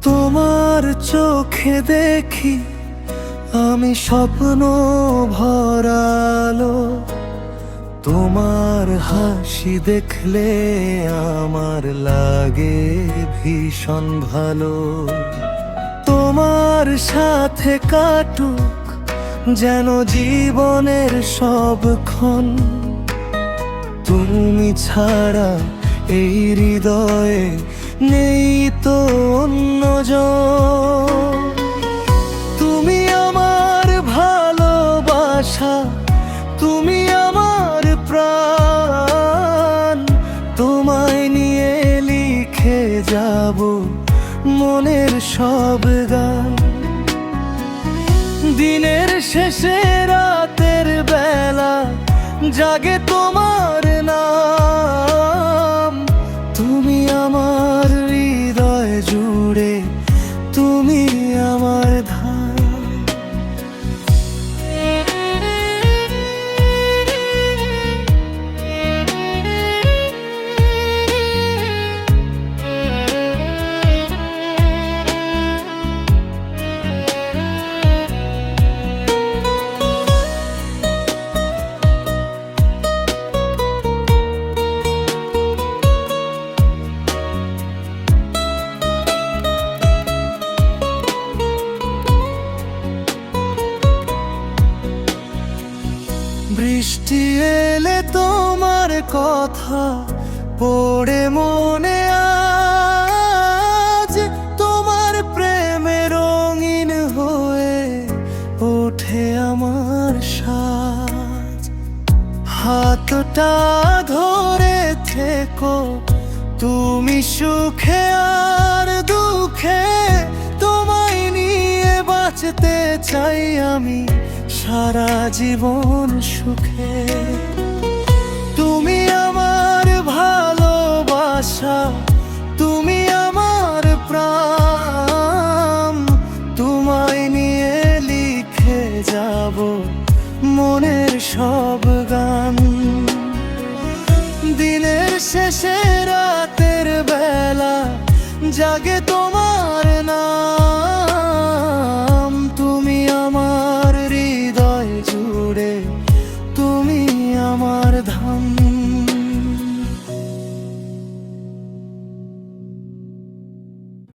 তোমার চোখে দেখি আমি স্বপ্ন ভরালো। তোমার হাসি দেখলে আমার লাগে ভীষণ ভালো। তোমার সাথে কাটুক যেন জীবনের সবক্ষণ, তুমি ছাড়া এই হৃদয়ে নেই তো অন্যজন। তুমি আমার ভালোবাসা, তুমি আমার প্রাণ, তোমায় নিয়ে লিখে যাব মনের সব গান। দিনের শেষে রাতের বেলা জাগে তোমার নাম। তুমি আমার হৃদয় জুড়ে, তুমি আমার ধাম। বৃষ্টি এলে তোমার কথা পড়ে মনে আজ, তোমার প্রেমে রঙিন হয়ে ওঠে আমার সাজ। হাতটা ধরে থেকো তুমি সুখে আর দুঃখে, তোমায় নিয়ে বাঁচতে চাই আমি সারা জীবন সুখে। তুমি আমার ভালোবাসা, তুমি আমার প্রাণ, তোমায় নিয়ে লিখে যাব মনের সব গান। দিনের শেষে রাতের বেলা জাগে তোমার নাম।